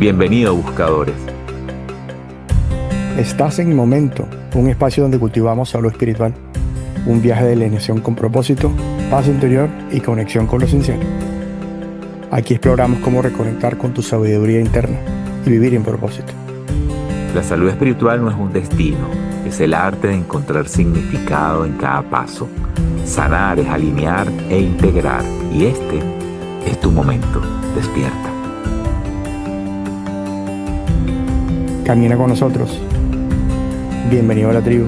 Bienvenido, buscadores. Estás en Momento, un espacio donde cultivamos salud espiritual, un viaje de alineación con propósito, paz interior y conexión con lo esencial. Aquí exploramos cómo reconectar con tu sabiduría interna y vivir en propósito. La salud espiritual no es un destino, es el arte de encontrar significado en cada paso. Sanar es alinear e integrar, y este es tu momento. Despierta. Camina con nosotros. Bienvenido a la tribu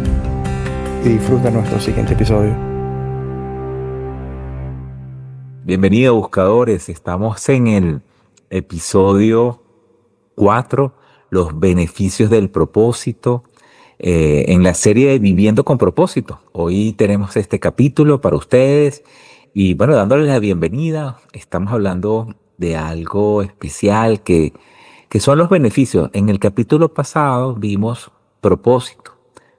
y disfruta nuestro siguiente episodio. Bienvenido, buscadores. Estamos en el episodio 4, los beneficios del propósito, en la serie de Viviendo con Propósito. Hoy tenemos este capítulo para ustedes y bueno, dándoles la bienvenida, estamos hablando de algo especial que son los beneficios. En el capítulo pasado vimos propósito,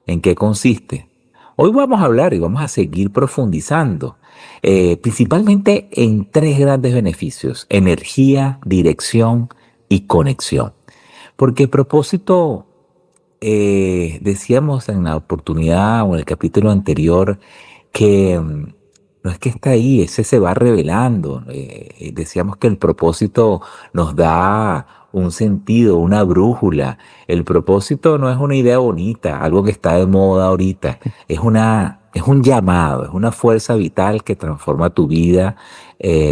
en qué consiste. Hoy vamos a hablar y vamos a seguir profundizando, principalmente en 3 grandes beneficios: energía, dirección y conexión. Porque propósito, decíamos en la oportunidad o en el capítulo anterior que no es que está ahí, ese se va revelando. Decíamos que el propósito nos da un sentido, una brújula. El propósito no es una idea bonita, algo que está de moda ahorita. Es un llamado, es una fuerza vital que transforma tu vida,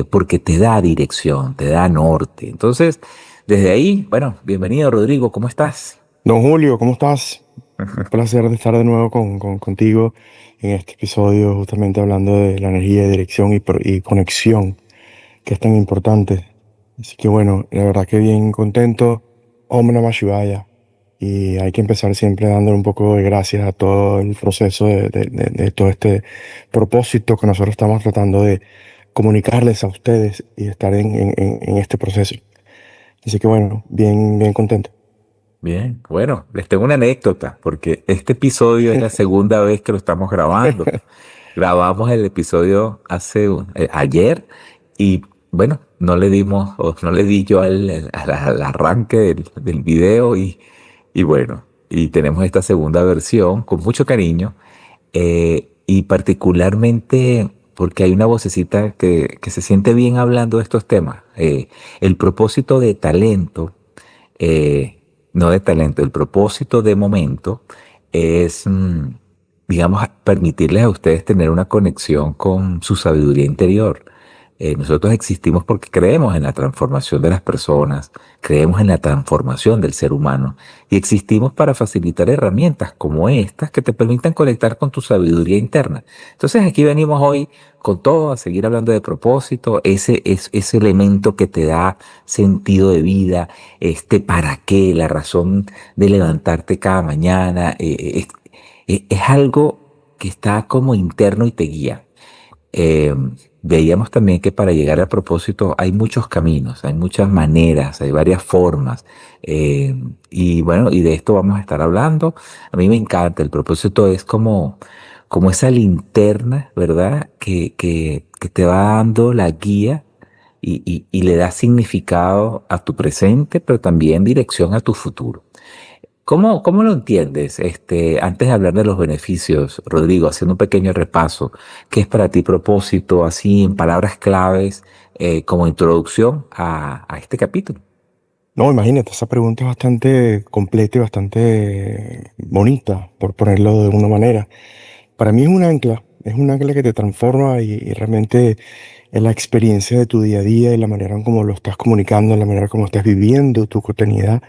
porque te da dirección, te da norte. Entonces, desde ahí, bueno, bienvenido, Rodrigo, ¿cómo estás? Don Julio, ¿cómo estás? Un placer de estar de nuevo contigo en este episodio, justamente hablando de la energía, dirección y conexión, que es tan importante. Así que bueno, la verdad que bien contento. Om Namah Shivaya. Y hay que empezar siempre dándole un poco de gracias a todo el proceso de todo este propósito que nosotros estamos tratando de comunicarles a ustedes y estar en este proceso. Así que bueno, bien contento. Bien, bueno, les tengo una anécdota, porque este episodio es la segunda vez que lo estamos grabando. Grabamos el episodio ayer y bueno, no le dimos, o no le di yo al arranque del video y bueno, y tenemos esta segunda versión con mucho cariño, y particularmente porque hay una vocecita que se siente bien hablando de estos temas. El propósito de talento, no de talento, el propósito de momento es, digamos, permitirles a ustedes tener una conexión con su sabiduría interior. Nosotros existimos porque creemos en la transformación de las personas, creemos en la transformación del ser humano y existimos para facilitar herramientas como estas que te permitan conectar con tu sabiduría interna. Entonces aquí venimos hoy con todo a seguir hablando de propósito, ese elemento que te da sentido de vida, para qué, la razón de levantarte cada mañana. Es algo que está como interno y te guía. Eh, Veíamos también que para llegar al propósito hay muchos caminos, hay muchas maneras, hay varias formas. Y bueno, y de esto vamos a estar hablando. A mí me encanta, el propósito es como esa linterna, ¿verdad? Que te va dando la guía y le da significado a tu presente, pero también dirección a tu futuro. ¿Cómo lo entiendes? Antes de hablar de los beneficios, Rodrigo, haciendo un pequeño repaso, ¿qué es para ti propósito, así en palabras claves, como introducción a este capítulo? No, imagínate, esa pregunta es bastante completa y bastante bonita, por ponerlo de una manera. Para mí es un ancla que te transforma y realmente en la experiencia de tu día a día y la manera en cómo lo estás comunicando, la manera como estás viviendo tu cotidianidad,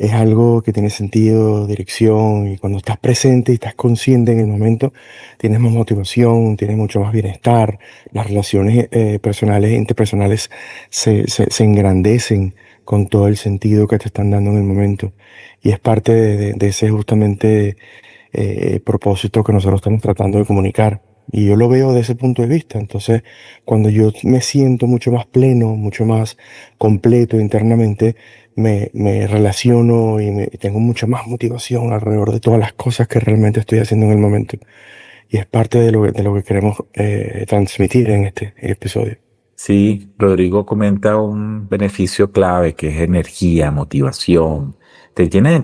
es algo que tiene sentido, dirección, y cuando estás presente y estás consciente en el momento, tienes más motivación, tienes mucho más bienestar, las relaciones personales e interpersonales se engrandecen con todo el sentido que te están dando en el momento. Y es parte de ese justamente propósito que nosotros estamos tratando de comunicar. Y yo lo veo desde ese punto de vista. Entonces, cuando yo me siento mucho más pleno, mucho más completo internamente, me relaciono y tengo mucha más motivación alrededor de todas las cosas que realmente estoy haciendo en el momento. Y es parte de lo que queremos transmitir en este episodio. Sí, Rodrigo comenta un beneficio clave que es energía, motivación. Te llena de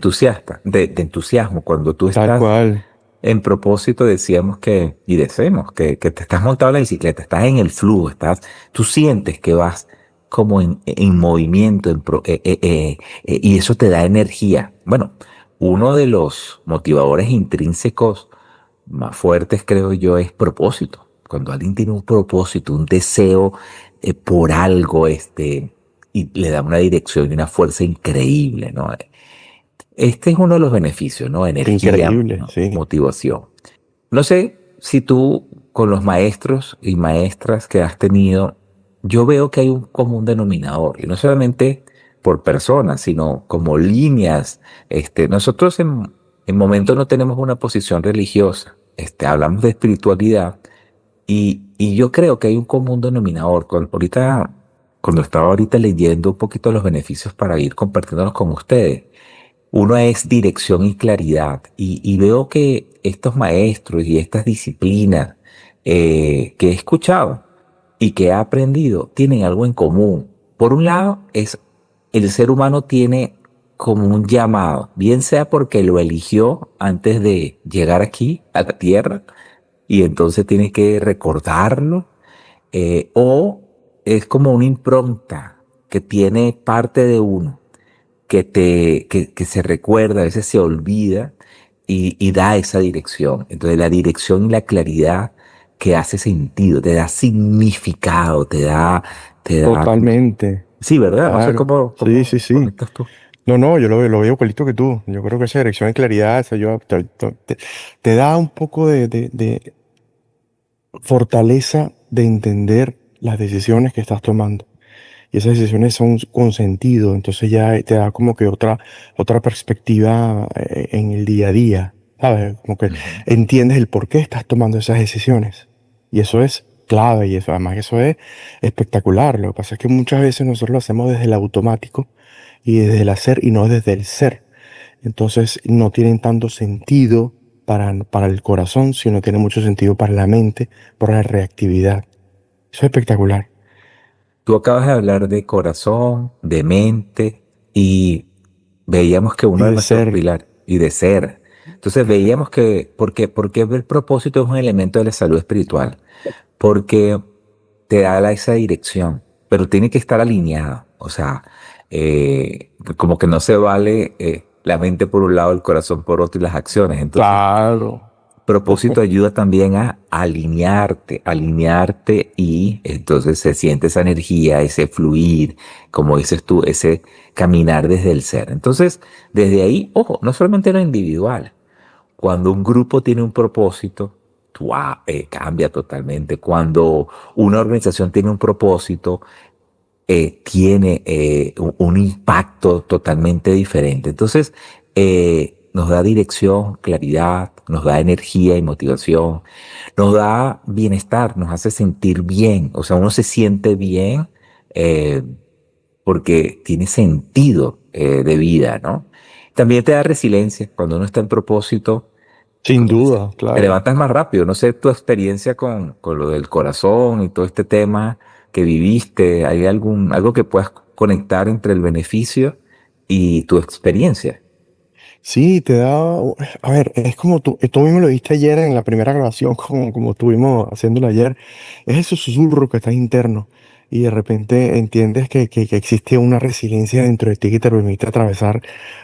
entusiasmo cuando tú Tal estás cual. en propósito. Decíamos que, y decimos que te estás montado en la bicicleta, estás en el flujo, tú sientes que vas como en movimiento, y eso te da energía. Bueno, uno de los motivadores intrínsecos más fuertes, creo yo, es propósito. Cuando alguien tiene un propósito, un deseo por algo, y le da una dirección y una fuerza increíble, ¿no? Este es uno de los beneficios, ¿no? Energía, Increíble, ¿no? sí. Motivación. No sé si tú, con los maestros y maestras que has tenido, yo veo que hay un común denominador, y no solamente por personas, sino como líneas. Nosotros en momentos no tenemos una posición religiosa, hablamos de espiritualidad, y yo creo que hay un común denominador. Cuando estaba ahorita leyendo un poquito los beneficios para ir compartiéndolos con ustedes, uno es dirección y claridad. Y veo que estos maestros y estas disciplinas que he escuchado y que he aprendido tienen algo en común. Por un lado, el ser humano tiene como un llamado, bien sea porque lo eligió antes de llegar aquí a la tierra y entonces tiene que recordarlo, o es como una impronta que tiene parte de uno que se recuerda, a veces se olvida y da esa dirección. Entonces la dirección y la claridad que hace sentido, te da significado, te da, Totalmente. sí, ¿verdad? No sé Claro. Sí, sí, cómo sí. conectas tú. No, no, yo lo veo igualito que tú. Yo creo que esa dirección de claridad, te da un poco de fortaleza de entender las decisiones que estás tomando. Y esas decisiones son con sentido, entonces ya te da como que otra perspectiva en el día a día, ¿sabes? Como que Ujú. entiendes el por qué estás tomando esas decisiones. Y eso es clave y eso, además eso es espectacular. Lo que pasa es que muchas veces nosotros lo hacemos desde el automático y desde el hacer y no desde el ser. Entonces no tienen tanto sentido para el corazón, sino tiene mucho sentido para la mente, por la reactividad. Eso es espectacular. Tú acabas de hablar de corazón, de mente, y veíamos que Y uno de de nuestros ser. pilares, y de ser. Entonces veíamos porque el propósito es un elemento de la salud espiritual, porque te da esa dirección, pero tiene que estar alineado. O sea, como que no se vale la mente por un lado, el corazón por otro y las acciones. Entonces, Claro. propósito ayuda también a alinearte y entonces se siente esa energía, ese fluir, como dices tú, ese caminar desde el ser. Entonces, desde ahí, ojo, no solamente lo individual. Cuando un grupo tiene un propósito, cambia totalmente. Cuando una organización tiene un propósito, tiene un impacto totalmente diferente. Entonces, nos da dirección, claridad, nos da energía y motivación, nos da bienestar, nos hace sentir bien. O sea, uno se siente bien eh, porque tiene sentido de vida, ¿no? También te da resiliencia cuando uno está en propósito, Sin como dice, duda, te claro. levantas más rápido. No sé tu experiencia con lo del corazón y todo este tema que viviste. ¿Hay algo que puedas conectar entre el beneficio y tu experiencia? Sí, te da, a ver, es como tú mismo lo viste ayer en la primera grabación, como estuvimos haciéndolo ayer, es ese susurro que está interno y de repente entiendes que existe una resiliencia dentro de ti que te permite atravesar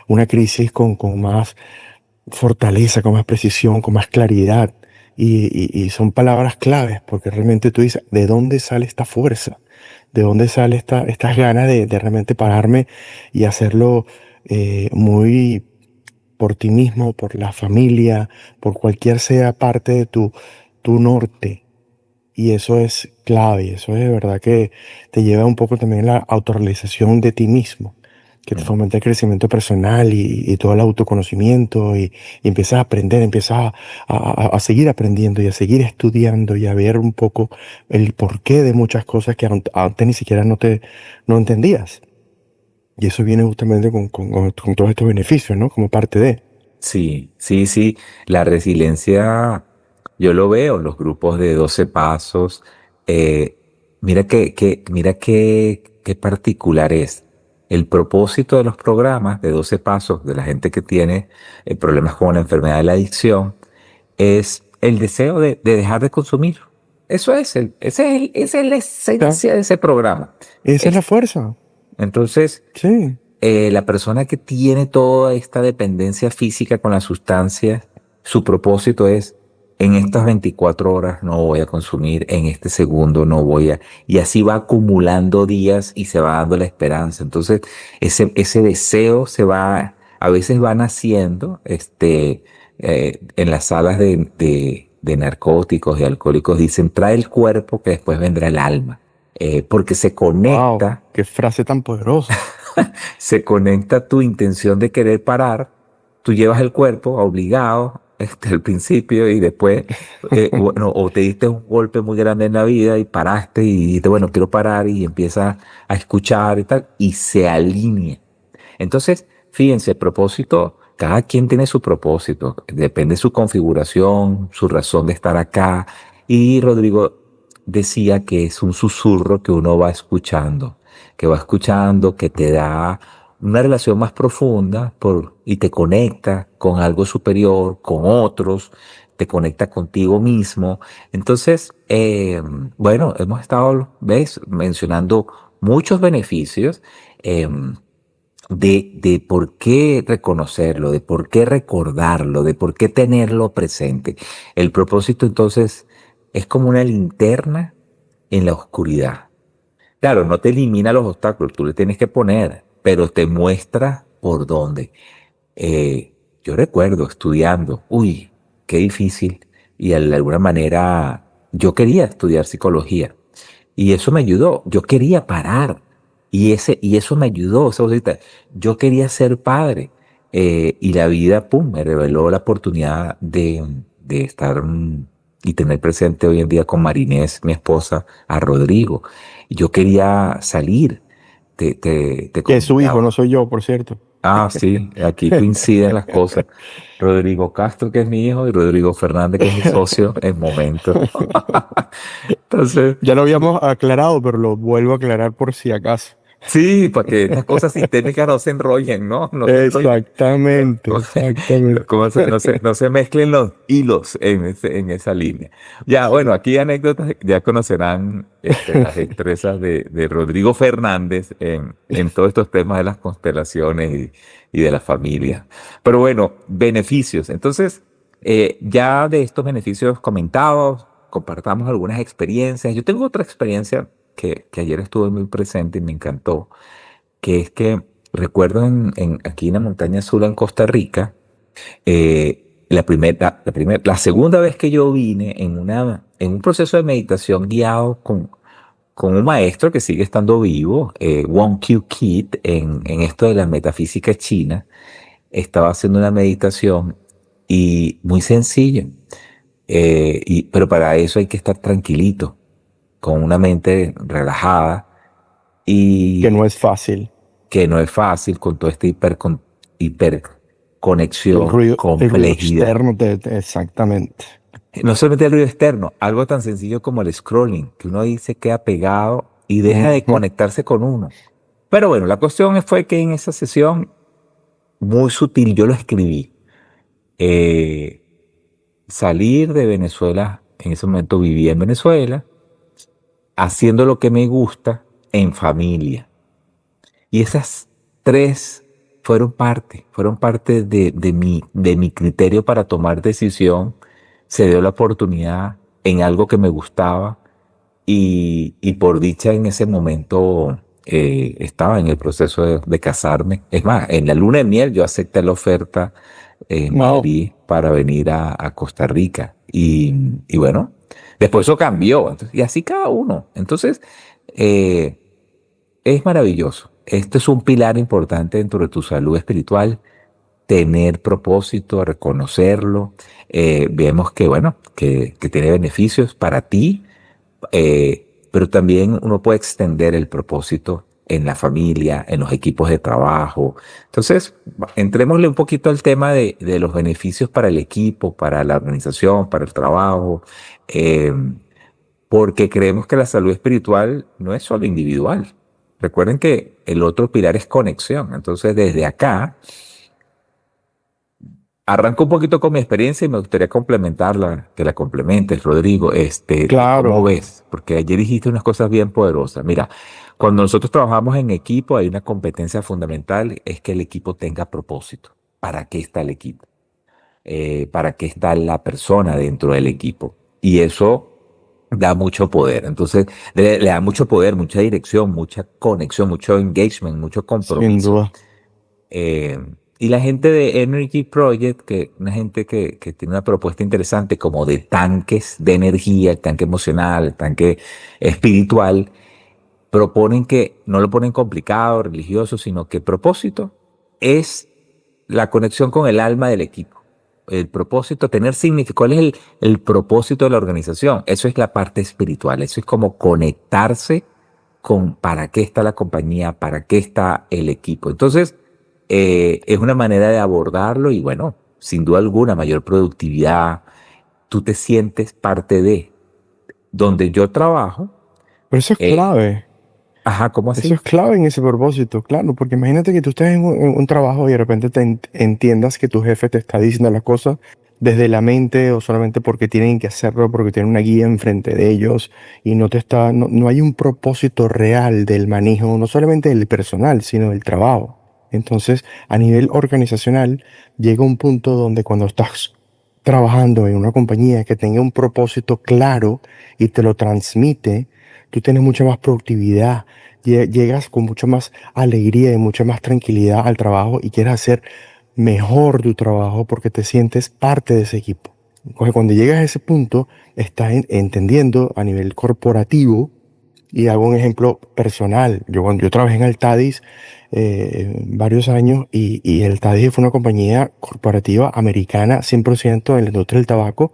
una crisis con más fortaleza, con más precisión, con más claridad. Y son palabras claves, porque realmente tú dices, ¿de dónde sale esta fuerza? ¿De dónde sale estas ganas de realmente pararme y hacerlo muy por ti mismo, por la familia, por cualquier sea parte de tu norte? Y eso es clave, y eso es de verdad que te lleva un poco también a la autorrealización de ti mismo, que te Mm. fomenta el crecimiento personal y todo el autoconocimiento y empiezas a aprender, empiezas a seguir aprendiendo y a seguir estudiando y a ver un poco el porqué de muchas cosas que antes ni siquiera no entendías. Y eso viene justamente con todos estos beneficios, ¿no? Como parte de. Sí, sí, sí. La resiliencia, yo lo veo en los grupos de 12 pasos. mira qué particular es. El propósito de los programas de 12 pasos de la gente que tiene problemas con la enfermedad de la adicción es el deseo de dejar de consumir. Eso es, esa es la Ya, esencia de ese programa. esa es la Es- fuerza. entonces, Sí, la persona que tiene toda esta dependencia física con las sustancias, su propósito es, en estas 24 horas no voy a consumir, en este segundo no voy a... Y así va acumulando días y se va dando la esperanza. Entonces, ese deseo se va, a veces va naciendo, en las salas de narcóticos y alcohólicos dicen, trae el cuerpo que después vendrá el alma, porque wow, qué frase tan poderosa. se conecta tu intención de querer parar, tú llevas el cuerpo obligado al principio y después, bueno, o te diste un golpe muy grande en la vida y paraste y dijiste, bueno, quiero parar y empiezas a escuchar y tal, y se alinea. Entonces, fíjense, el propósito, cada quien tiene su propósito, depende de su configuración, su razón de estar acá. Y Rodrigo decía que es un susurro que va escuchando, que te da una relación más profunda y te conecta con algo superior, con otros, te conecta contigo mismo. Entonces, bueno, hemos estado, ¿ves?, mencionando muchos beneficios. De por qué reconocerlo, de por qué recordarlo, de por qué tenerlo presente. El propósito entonces es como una linterna en la oscuridad. Claro, no te elimina los obstáculos, tú le tienes que poner, pero te muestra por dónde. Yo recuerdo estudiando, uy, qué difícil, y de alguna manera yo quería estudiar psicología. Y eso me ayudó. Yo quería parar. Y eso me ayudó. O sea, ahorita, yo quería ser padre. Y la vida, pum, me reveló la oportunidad de estar y tener presente hoy en día con Marinés, mi esposa, a Rodrigo. Yo quería salir. Te Que es su hijo, comentaba. no soy yo, por cierto. Ah, sí, aquí coinciden las cosas. Rodrigo Castro, que es mi hijo, y Rodrigo Fernández, que es mi socio en momento. Entonces, Ya lo habíamos aclarado, pero lo vuelvo a aclarar por si acaso. sí, para que estas cosas sistémicas no se enrollen, ¿no? No se enrollen. Exactamente, No, exactamente. no se mezclen los hilos en esa línea. Ya, bueno, aquí anécdotas, ya conocerán las destrezas de Rodrigo Fernández en todos estos temas de las constelaciones y de la familia. Pero bueno, beneficios. Entonces, ya de estos beneficios comentados, compartamos algunas experiencias. Yo tengo otra experiencia que ayer estuve muy presente y me encantó, que es que recuerdo aquí en la Montaña Azul en Costa Rica, la segunda vez que yo vine en un proceso de meditación guiado con un maestro que sigue estando vivo, Wong Kyu Kit, en esto de la metafísica china, estaba haciendo una meditación y muy sencilla, pero para eso hay que estar tranquilito, con una mente relajada Que no y es fácil. que no es fácil con toda esta hiperconexión, El ruido complejidad. externo, exactamente. No solamente el ruido externo, algo tan sencillo como el scrolling, que uno ahí se queda pegado y deja de Ujú. conectarse con uno. Pero bueno, la cuestión fue que en esa sesión, muy sutil, yo lo escribí. eh, Salir de Venezuela, en ese momento vivía en Venezuela, haciendo lo que me gusta en familia. Y esas tres fueron parte de mi criterio para tomar decisión. Se dio la oportunidad en algo que me gustaba y por dicha en ese momento estaba en el proceso de casarme. Es más, en la luna de miel yo acepté la oferta en Wow. Madrid para venir a Costa Rica. Y bueno, después eso cambió. Y así cada uno. Entonces, eh, es maravilloso. Este es un pilar importante dentro de tu salud espiritual, tener propósito, reconocerlo. Vemos que, bueno, que tiene beneficios para ti, pero también uno puede extender el propósito en la familia, en los equipos de trabajo. Entonces, entrémosle un poquito al tema de los beneficios para el equipo, para la organización, para el trabajo. Eh, porque creemos que la salud espiritual no es solo individual. Recuerden que el otro pilar es conexión. Entonces, desde acá, arranco un poquito con mi experiencia y me gustaría complementarla, que la complementes, Rodrigo. ¿Cómo Claro, ves? Porque ayer dijiste unas cosas bien poderosas. Mira, cuando nosotros trabajamos en equipo, hay una competencia fundamental, es que el equipo tenga propósito. ¿Para qué está el equipo? ¿Para qué está la persona dentro del equipo? Y eso da mucho poder. Entonces, le da mucho poder, mucha dirección, mucha conexión, mucho engagement, mucho sin compromiso. duda. Eh, y la gente de Energy Project, que una gente que tiene una propuesta interesante como de tanques de energía, el tanque emocional, el tanque espiritual, proponen que no lo ponen complicado, religioso, sino que el propósito es la conexión con el alma del equipo. El propósito, tener significado. ¿Cuál es el propósito de la organización? Eso es la parte espiritual. Eso es como conectarse con para qué está la compañía, para qué está el equipo. Entonces, es una manera de abordarlo y bueno, sin duda alguna, mayor productividad. Tú te sientes parte de donde yo trabajo. Pero eso es eh, clave. ajá, ¿cómo Eso así? es clave en ese propósito, claro, porque imagínate que tú estés en un trabajo y de repente entiendas que tu jefe te está diciendo las cosas desde la mente o solamente porque tienen que hacerlo, porque tienen una guía enfrente de ellos y no hay un propósito real del manejo, no solamente del personal, sino del trabajo. Entonces, a nivel organizacional, llega un punto donde cuando estás trabajando en una compañía que tenga un propósito claro y te lo transmite, tú tienes mucha más productividad, llegas con mucha más alegría y mucha más tranquilidad al trabajo y quieres hacer mejor tu trabajo porque te sientes parte de ese equipo. Entonces, cuando llegas a ese punto, estás entendiendo a nivel corporativo y hago un ejemplo personal. Cuando yo trabajé en Altadis varios años y el Altadis fue una compañía corporativa americana 100% en la industria del tabaco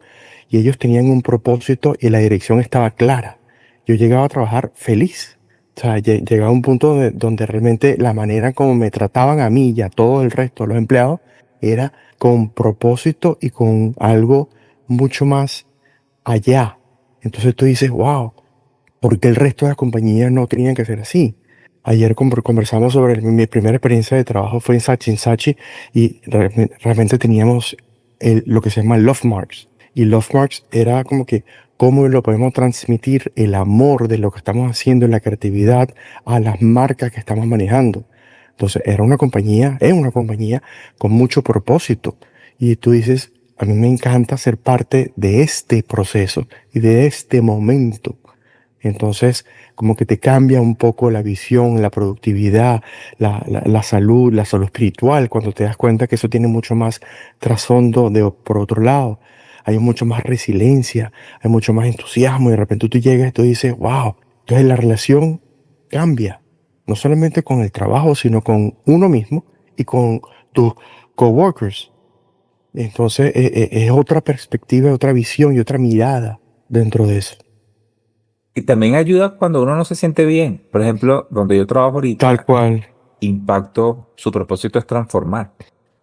y ellos tenían un propósito y la dirección estaba clara. Yo llegaba a trabajar feliz. O sea, llegaba a un punto donde realmente la manera como me trataban a mí y a todo el resto de los empleados era con propósito y con algo mucho más allá. Entonces tú dices, wow, porque el resto de las compañías no tenían que ser así. Ayer conversamos sobre mi primera experiencia de trabajo fue en Saatchi Saatchi y realmente teníamos lo que se llama Love Marks. Y Love Marks era como que cómo lo podemos transmitir el amor de lo que estamos haciendo en la creatividad a las marcas que estamos manejando. Entonces era una compañía, es una compañía con mucho propósito. Y tú dices, a mí me encanta ser parte de este proceso y de este momento. Entonces, como que te cambia un poco la visión, la productividad, la salud espiritual, cuando te das cuenta que eso tiene mucho más trasfondo por otro lado. Hay mucho más resiliencia, hay mucho más entusiasmo y de repente tú llegas y tú dices, wow, entonces la relación cambia, no solamente con el trabajo, sino con uno mismo y con tus coworkers. Entonces, es otra perspectiva, otra visión y otra mirada dentro de eso. Y también ayuda cuando uno no se siente bien. Por ejemplo, donde yo trabajo Tal ahorita, cual. Impacto, su propósito es transformar.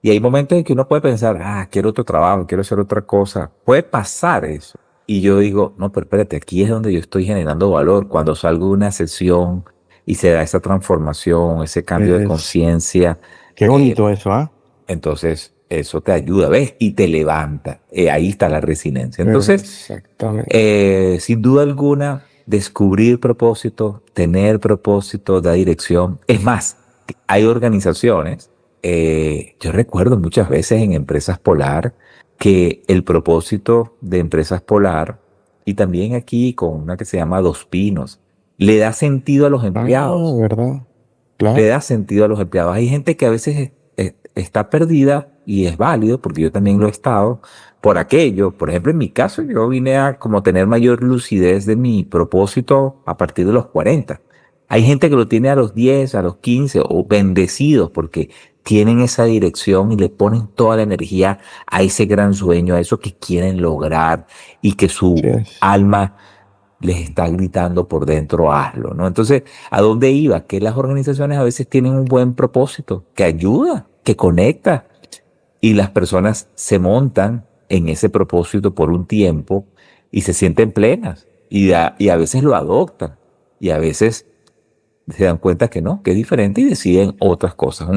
Y hay momentos en que uno puede pensar, quiero otro trabajo, quiero hacer otra cosa. Puede pasar eso. Y yo digo, no, pero espérate, aquí es donde yo estoy generando valor. Cuando salgo de una sesión y se da esa transformación, ese cambio de Es, conciencia, qué eh, bonito eso, ¿ah? entonces eso te ayuda, ¿ves? Y te levanta. Ahí está la resiliencia. Entonces, Exactamente. sin duda alguna, descubrir propósito, tener propósito, da dirección. Es más, hay organizaciones, yo recuerdo muchas veces en Empresas Polar, que el propósito de Empresas Polar, y también aquí con una que se llama Dos Pinos, le da sentido a los Ah, empleados, ¿verdad? le Claro. da sentido a los empleados. Hay gente que a veces está perdida y es válido, porque yo también lo he estado, por aquello. Por ejemplo, en mi caso, yo vine a como tener mayor lucidez de mi propósito a partir de los 40. Hay gente que lo tiene a los 10, a los 15 o bendecidos porque tienen esa dirección y le ponen toda la energía a ese gran sueño, a eso que quieren lograr y que Sí su es. alma les está gritando por dentro, hazlo, ¿no? Entonces, ¿a dónde iba? Que las organizaciones a veces tienen un buen propósito, que ayuda, que conecta, y las personas se montan en ese propósito por un tiempo y se sienten plenas. y a veces lo adoptan y a veces se dan cuenta que no, que es diferente y deciden otras cosas.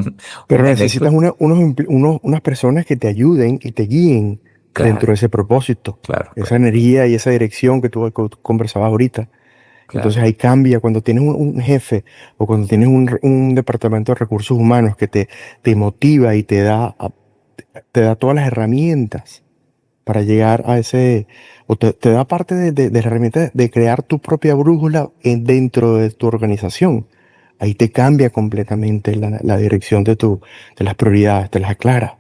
Pero Una necesitas anécdota, unas personas que te ayuden y te guíen dentro claro, de ese propósito, claro, esa claro, energía y esa dirección que tú conversabas ahorita. claro. Entonces ahí cambia cuando tienes un jefe o cuando tienes un departamento de recursos humanos que te motiva y te da todas las herramientas para llegar a ese, o te da parte de la herramienta de crear tu propia brújula dentro de tu organización. Ahí te cambia completamente la dirección de las prioridades, te las aclara,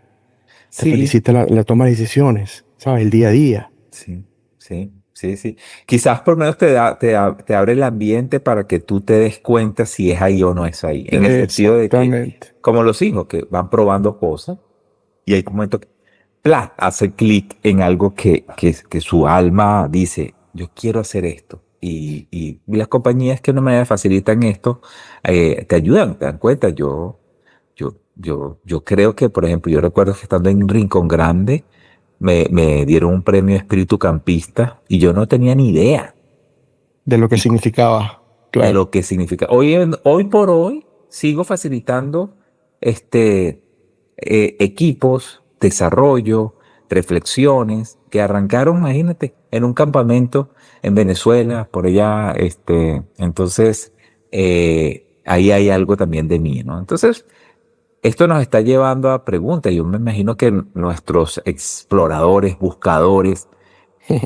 te Sí, felicita la toma de decisiones, ¿sabes? El día a día. sí, sí, sí, sí. Quizás por lo menos te abre el ambiente para que tú te des cuenta si es ahí o no es ahí. En el sentido de que, Exactamente. como los hijos que van probando cosas y hay un momento que ¡plá! Hace clic en algo que su alma dice, yo quiero hacer esto. Y las compañías que no me facilitan esto, te ayudan, te dan cuenta. Yo creo que, por ejemplo, yo recuerdo que estando en Rincón Grande, me dieron un premio de espíritu campista y yo no tenía ni idea De lo que y significaba, de claro. lo que significa. Hoy por hoy sigo facilitando este, equipos, desarrollo, reflexiones que arrancaron, imagínate, en un campamento en Venezuela, por allá. Entonces, ahí hay algo también de mí, ¿no? Entonces, esto nos está llevando a preguntas. Yo me imagino que nuestros exploradores, buscadores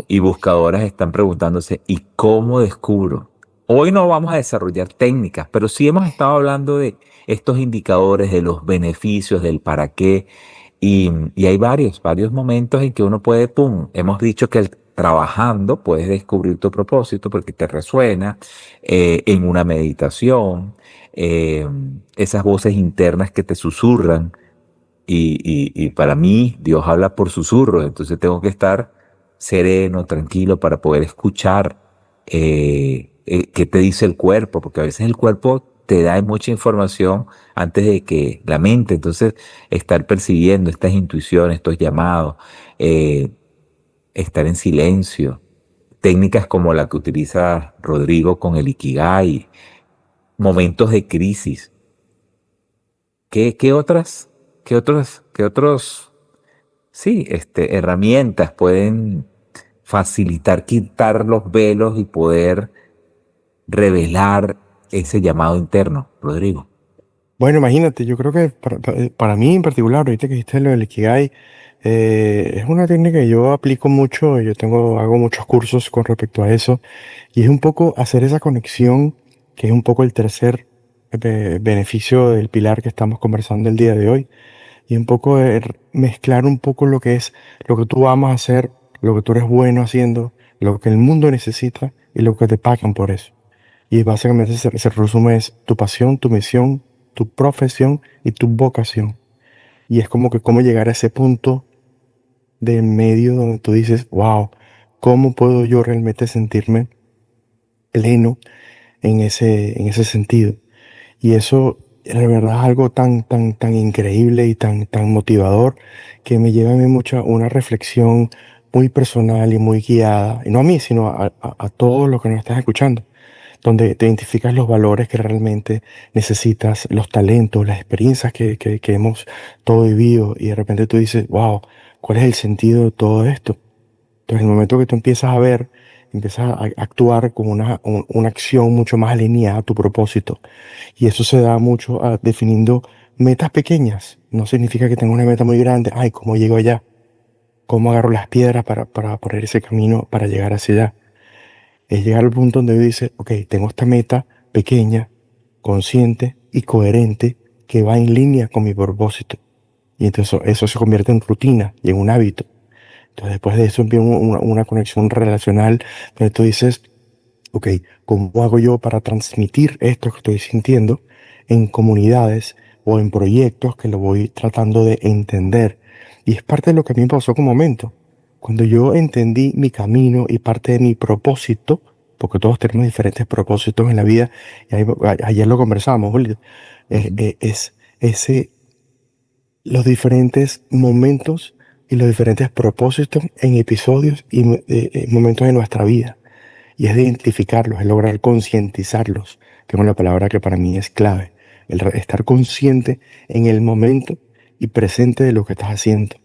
y buscadoras están preguntándose, ¿y cómo descubro? Hoy no vamos a desarrollar técnicas, pero sí hemos estado hablando de estos indicadores, de los beneficios, del para qué. Y hay varios momentos en que uno puede, pum, hemos dicho que trabajando puedes descubrir tu propósito porque te resuena en una meditación, eh, esas voces internas que te susurran. Y para mí, Dios habla por susurros, entonces tengo que estar sereno, tranquilo para poder escuchar qué te dice el cuerpo, porque a veces el cuerpo te da mucha información antes de que la mente, entonces estar percibiendo estas intuiciones, estos llamados, eh, estar en silencio, técnicas como la que utiliza Rodrigo con el Ikigai, momentos de crisis. ¿Qué otras, qué otros sí, herramientas pueden facilitar, quitar los velos y poder revelar ese llamado interno, Rodrigo? Bueno, imagínate, yo creo que para mí en particular, ahorita que dijiste lo del Ikigai, es una técnica que yo aplico mucho, hago muchos cursos con respecto a eso, y es un poco hacer esa conexión, que es un poco el tercer beneficio del pilar que estamos conversando el día de hoy, y un poco mezclar un poco lo que es lo que tú amas hacer, lo que tú eres bueno haciendo, lo que el mundo necesita y lo que te pagan por eso. Y básicamente se resume es tu pasión, tu misión, tu profesión y tu vocación. Y es como que cómo llegar a ese punto de medio donde tú dices, wow, ¿cómo puedo yo realmente sentirme pleno en ese sentido? Y eso, de verdad, es algo tan increíble y tan motivador que me lleva a mí mucha una reflexión muy personal y muy guiada, y no a mí, sino a todos los que nos estás escuchando, donde te identificas los valores que realmente necesitas, los talentos, las experiencias que hemos todo vivido, y de repente tú dices, wow, ¿cuál es el sentido de todo esto? Entonces, en el momento que tú empiezas a actuar con una acción mucho más alineada a tu propósito, y eso se da mucho definiendo metas pequeñas. No significa que tenga una meta muy grande, ay, ¿cómo llego allá? ¿Cómo agarro las piedras para poner ese camino para llegar hacia allá? Es llegar al punto donde dice, ok, tengo esta meta pequeña, consciente y coherente que va en línea con mi propósito. Y entonces eso se convierte en rutina y en un hábito. Entonces después de eso empieza una conexión relacional donde tú dices, ok, ¿cómo hago yo para transmitir esto que estoy sintiendo en comunidades o en proyectos que lo voy tratando de entender? Y es parte de lo que a mí me pasó con momento. Cuando yo entendí mi camino y parte de mi propósito, porque todos tenemos diferentes propósitos en la vida, y ayer lo conversamos, Julio, Ujú. es ese, los diferentes momentos y los diferentes propósitos en episodios y momentos de nuestra vida. y es de identificarlos, es lograr concientizarlos, que es una palabra que para mí es clave, estar consciente en el momento y presente de lo que estás haciendo.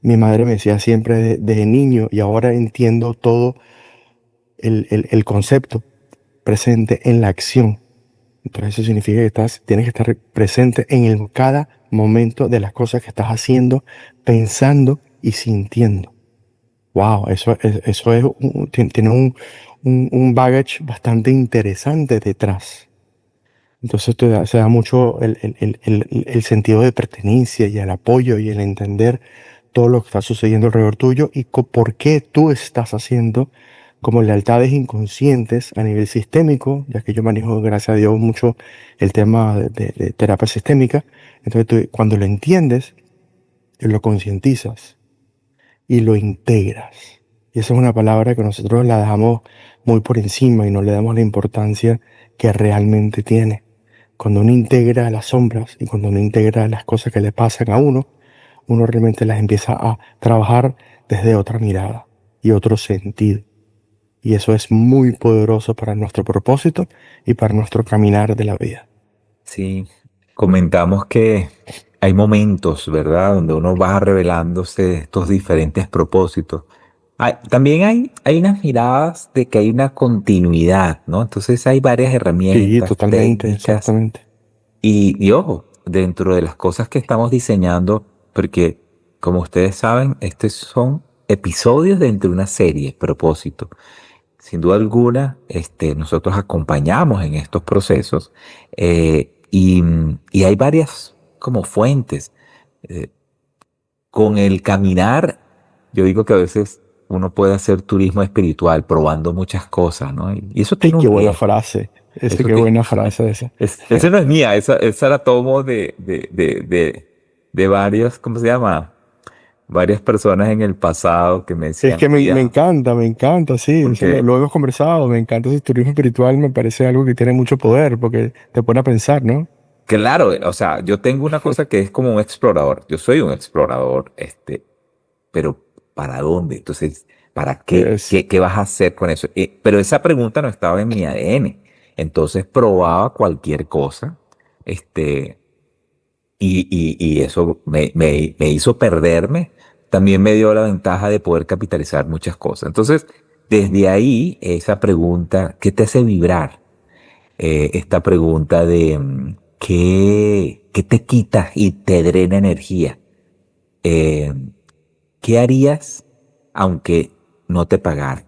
Mi madre me decía siempre desde niño y ahora entiendo todo el concepto presente en la acción. Entonces eso significa que tienes que estar presente en cada momento de las cosas que estás haciendo, pensando y sintiendo. Wow, eso es tiene un baggage bastante interesante detrás. Entonces se da mucho el sentido de pertenencia y el apoyo y el entender todo lo que está sucediendo alrededor tuyo y por qué tú estás haciendo como lealtades inconscientes a nivel sistémico, ya que yo manejo, gracias a Dios, mucho el tema de terapia sistémica. Entonces cuando lo entiendes, lo concientizas y lo integras. Y esa es una palabra que nosotros la dejamos muy por encima y no le damos la importancia que realmente tiene. Cuando uno integra las sombras y cuando uno integra las cosas que le pasan a uno realmente las empieza a trabajar desde otra mirada y otro sentido. Y eso es muy poderoso para nuestro propósito y para nuestro caminar de la vida. Sí, comentamos que hay momentos, ¿verdad?, donde uno va revelándose de estos diferentes propósitos. También hay unas miradas de que hay una continuidad, ¿no? Entonces hay varias Sí, herramientas, totalmente, técnicas exactamente. y ojo, dentro de las cosas que estamos diseñando, porque como ustedes saben, estos son episodios dentro de una serie, propósito. Sin duda alguna, nosotros acompañamos en estos procesos y hay varias como fuentes. Eh, con el caminar, yo digo que a veces uno puede hacer turismo espiritual probando muchas cosas, ¿no? Y eso Ay, tiene un qué buena riesgo. frase. Eso Qué tiene, buena frase esa. esa no es mía, esa la tomo de varios, ¿cómo se llama? Varias personas en el pasado que me Es decían, que cuidado, me encanta, sí, eso porque lo hemos conversado, me encanta ese turismo espiritual, me parece algo que tiene mucho poder porque te pone a pensar, ¿no? claro, o sea, yo tengo una cosa que es como un explorador. Yo soy un explorador, pero ¿para dónde? Entonces, ¿para qué? Es, ¿Qué vas a hacer con eso? Pero esa pregunta no estaba en mi ADN. Entonces probaba cualquier cosa, este, y eso me hizo perderme. También me dio la ventaja de poder capitalizar muchas cosas. Entonces, desde ahí, esa pregunta, ¿qué te hace vibrar? Esta pregunta de ¿qué te quita y te drena energía? Eh, ¿Qué harías aunque no te pagaran?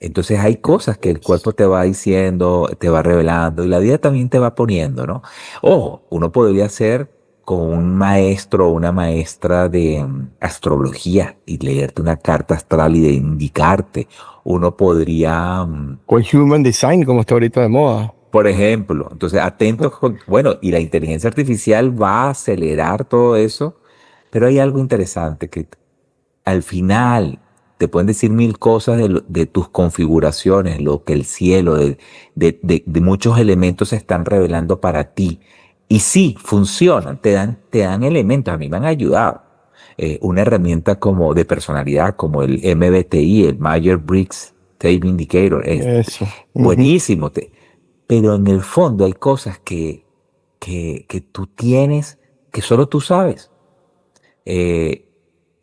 Entonces hay cosas que el cuerpo es- te va diciendo, te va revelando y la vida también te va poniendo, ¿no? Ojo, uno podría ser con un maestro o una maestra de astrología y leerte una carta astral y de indicarte. Uno podría o el Human Design, como está ahorita de moda. por ejemplo, entonces atentos con, bueno, y la inteligencia artificial va a acelerar todo eso, pero hay algo interesante que al final te pueden decir mil cosas de tus configuraciones, lo que el cielo, de muchos elementos se están revelando para ti. Y sí, funcionan, te dan elementos, a mí me han ayudado. Una herramienta como de personalidad, como el MBTI, el Myers-Briggs Type Indicator, es Eso. Ujú. buenísimo. Pero en el fondo hay cosas que tú tienes que solo tú sabes. Eh,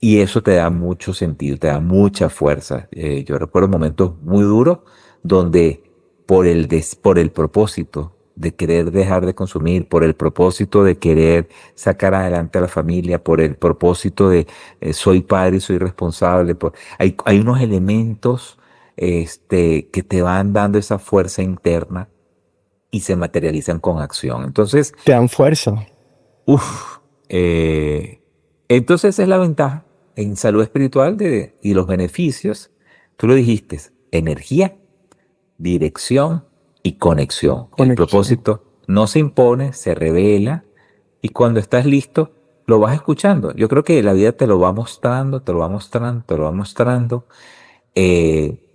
y eso te da mucho sentido, te da mucha fuerza. Yo recuerdo momentos muy duros donde por el propósito de querer dejar de consumir, por el propósito de querer sacar adelante a la familia, por el propósito de soy padre y soy responsable, hay unos elementos que te van dando esa fuerza interna y se materializan con acción. Entonces, Te dan fuerza. uff, entonces esa es la ventaja en salud espiritual y los beneficios. Tú lo dijiste, energía, dirección y conexión. El Conexión. propósito no se impone, se revela y cuando estás listo, lo vas escuchando. Yo creo que la vida te lo va mostrando, te lo va mostrando, te lo va mostrando. eh,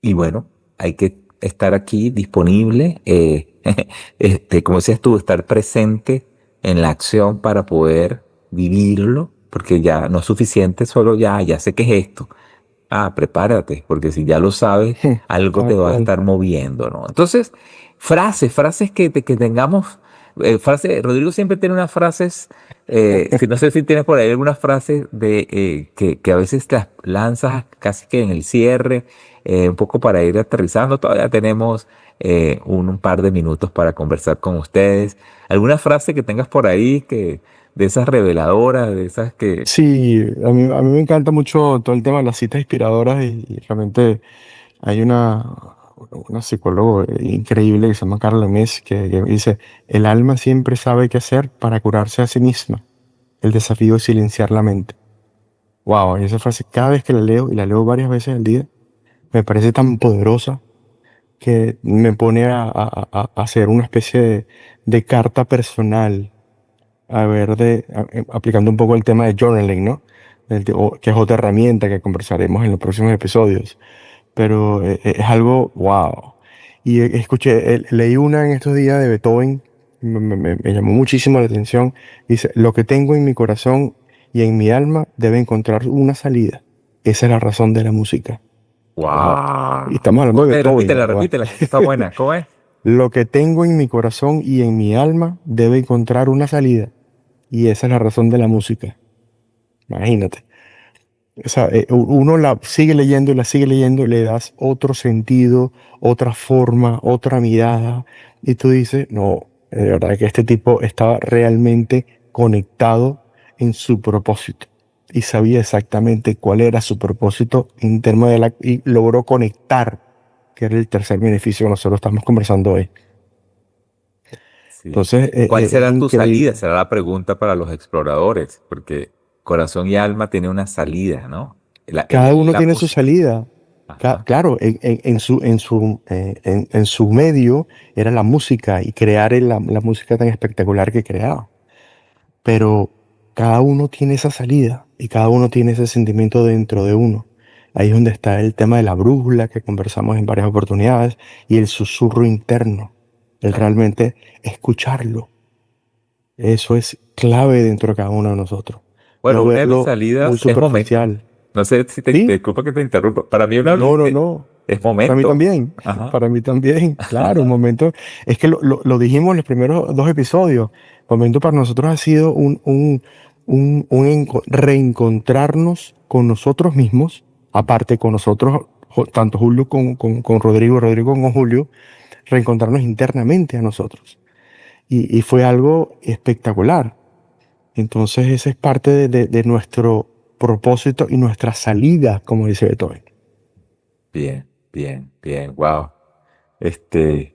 y bueno, hay que estar aquí disponible, como decías tú, estar presente en la acción para poder vivirlo, porque ya no es suficiente solo ya sé qué es esto. prepárate, porque si ya lo sabes, algo te Tal va a cual. estar moviendo, ¿no? Entonces, frases que tengamos, Rodrigo siempre tiene unas frases, si no sé si tienes por ahí algunas frases que a veces las lanzas casi que en el cierre, un poco para ir aterrizando, todavía tenemos un par de minutos para conversar con ustedes. ¿Alguna frase que tengas por ahí de esas reveladoras, de esas que... Sí, a mí me encanta mucho todo el tema de las citas inspiradoras y realmente hay una psicóloga increíble que se llama Carla Mes que dice, el alma siempre sabe qué hacer para curarse a sí misma. El desafío es silenciar la mente. Wow, esa frase cada vez que la leo, y la leo varias veces al día, me parece tan poderosa que me pone a hacer una especie de carta personal, aplicando un poco el tema de journaling, ¿no? Que es otra herramienta que conversaremos en los próximos episodios. Pero es algo, wow. Y leí una en estos días de Beethoven, me llamó muchísimo la atención. Dice, lo que tengo en mi corazón y en mi alma debe encontrar una salida. Esa es la razón de la música. Wow. Y ¡Wow! estamos hablando de Beethoven, Repítela, ¿verdad? repítela, que esta está buena. ¿Cómo es? Lo que tengo en mi corazón y en mi alma debe encontrar una salida. Y esa es la razón de la música. Imagínate. O sea, uno la sigue leyendo y la sigue leyendo y le das otro sentido, otra forma, otra mirada. Y tú dices, no, de verdad que este tipo estaba realmente conectado en su propósito. Y sabía exactamente cuál era su propósito en términos y logró conectar, que era el tercer beneficio que nosotros estamos conversando hoy. Sí. Entonces, ¿Cuál es será tu salida? increíble. Será la pregunta para los exploradores, porque corazón y alma tienen una salida, ¿no? Cada uno La tiene su música. salida. Ajá. Claro, en su medio era la música y crear la música tan espectacular que creaba. Pero cada uno tiene esa salida y cada uno tiene ese sentimiento dentro de uno. Ahí es donde está el tema de la brújula que conversamos en varias oportunidades y el susurro interno, el realmente escucharlo. Eso es clave dentro de cada uno de nosotros. No Bueno, una de mis verlo muy salidas es momento. superficial. No sé si ¿Sí? disculpa que te interrumpa. Para mí No, no, no. es Para mí momento. también. Ajá. Para mí también. Claro, un momento. Es que lo dijimos en los primeros dos episodios. Momento para nosotros ha sido reencontrarnos con nosotros mismos, aparte con nosotros, tanto Julio con Rodrigo, Rodrigo con Julio, reencontrarnos internamente a nosotros. Y fue algo espectacular. Entonces, esa es parte de nuestro propósito y nuestra salida, como dice Beethoven. Bien, bien, bien. Wow. Este.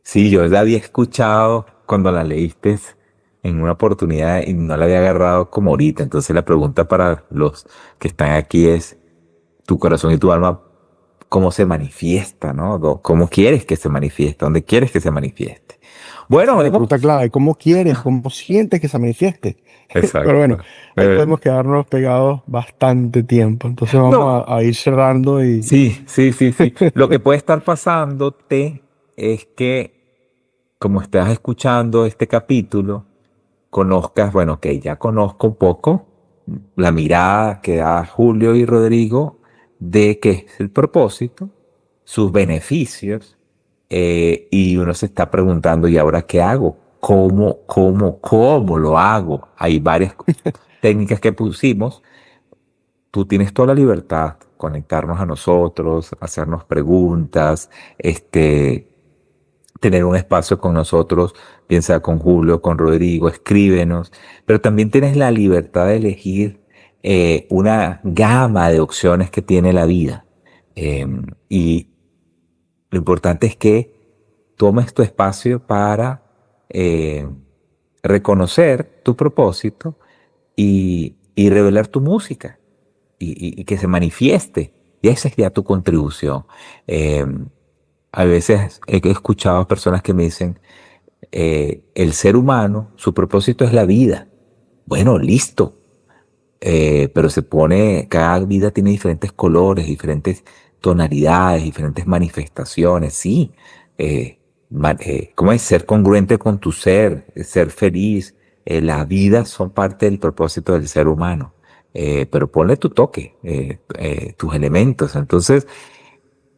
Sí, yo la había escuchado cuando la leíste en una oportunidad y no la había agarrado como ahorita. Entonces la pregunta para los que están aquí es, tu corazón y tu alma, ¿cómo se manifiesta, no? ¿Cómo quieres que se manifieste? ¿Dónde quieres que se manifieste? Bueno, Esa es la pregunta clave. ¿Cómo quieres? ¿Cómo sientes que se manifieste? Pero bueno, exacto. ahí Eh, podemos quedarnos pegados bastante tiempo. Entonces vamos no, a ir cerrando y sí, sí, sí, sí. Lo que puede estar pasándote es que, como estás escuchando este capítulo, conozcas, bueno, que ya conozco un poco la mirada que da Julio y Rodrigo de qué es el propósito, sus beneficios, y uno se está preguntando, ¿y ahora qué hago? ¿Cómo lo hago? Hay varias técnicas que pusimos. Tú tienes toda la libertad, conectarnos a nosotros, hacernos preguntas, tener un espacio con nosotros, piensa con Julio, con Rodrigo, escríbenos, pero también tienes la libertad de elegir una gama de opciones que tiene la vida. Y lo importante es que tomes tu espacio para eh, reconocer tu propósito y revelar tu música y que se manifieste. Y esa sería tu contribución. Eh, a veces he escuchado a personas que me dicen, el ser humano, su propósito es la vida. Bueno, listo, pero cada vida tiene diferentes colores, diferentes tonalidades, diferentes manifestaciones, sí. ¿Cómo es? Ser congruente con tu ser feliz. La vida son parte del propósito del ser humano. pero ponle tu toque, tus elementos. Entonces,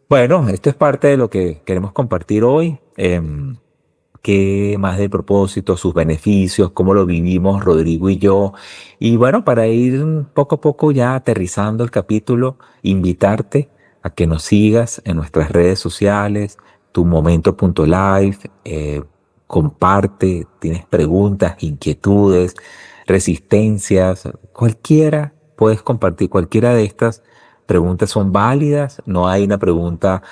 bueno, esto es parte de lo que queremos compartir hoy. Qué más de propósito, sus beneficios, cómo lo vivimos Rodrigo y yo. Y bueno, para ir poco a poco ya aterrizando el capítulo, invitarte a que nos sigas en nuestras redes sociales, tumomento.live, comparte, tienes preguntas, inquietudes, resistencias, cualquiera, puedes compartir cualquiera de estas preguntas son válidas, no hay una pregunta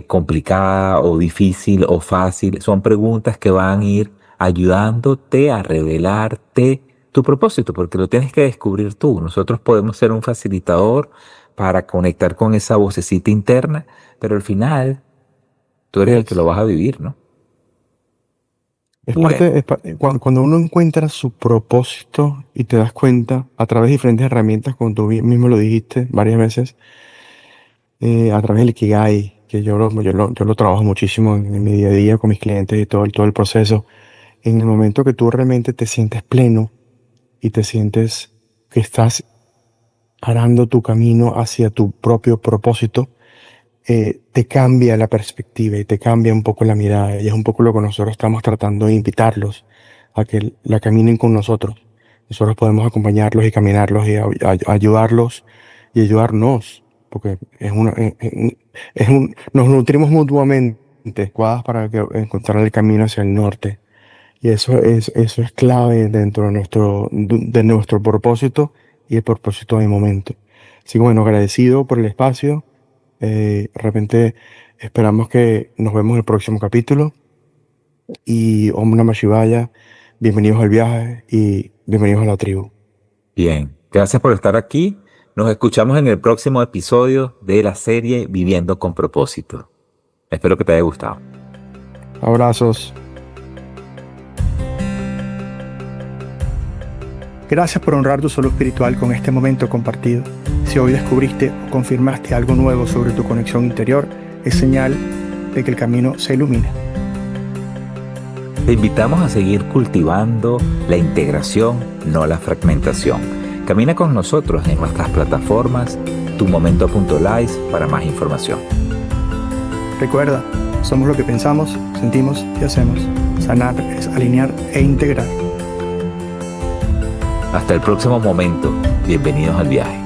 complicada o difícil o fácil, son preguntas que van a ir ayudándote a revelarte tu propósito, porque lo tienes que descubrir tú. Nosotros podemos ser un facilitador para conectar con esa vocecita interna, pero al final tú eres el que lo vas a vivir, ¿no? Es Bueno, parte, cuando uno encuentra su propósito y te das cuenta a través de diferentes herramientas, como tú mismo lo dijiste varias veces, a través del Ikigai, que yo lo trabajo muchísimo en mi día a día con mis clientes y todo el proceso. En el momento que tú realmente te sientes pleno y te sientes que estás arando tu camino hacia tu propio propósito, te cambia la perspectiva y te cambia un poco la mirada. Y es un poco lo que nosotros estamos tratando de invitarlos a que la caminen con nosotros. Nosotros podemos acompañarlos y caminarlos y ayudarlos y ayudarnos, porque nos nutrimos mutuamente, adecuadas para encontrar el camino hacia el norte. Y eso es clave dentro de nuestro propósito y el propósito de momento. Así que bueno, agradecido por el espacio. De repente esperamos que nos vemos en el próximo capítulo. Y Om Namah Shivaya, bienvenidos al viaje y bienvenidos a la tribu. bien, gracias por estar aquí. Nos escuchamos en el próximo episodio de la serie Viviendo con Propósito. Espero que te haya gustado. Abrazos. Gracias por honrar tu salud espiritual con este momento compartido. Si hoy descubriste o confirmaste algo nuevo sobre tu conexión interior, es señal de que el camino se ilumina. Te invitamos a seguir cultivando la integración, no la fragmentación. Camina con nosotros en nuestras plataformas tumomento.live para más información. Recuerda, somos lo que pensamos, sentimos y hacemos. Sanar es alinear e integrar. Hasta el próximo momento. Bienvenidos al viaje.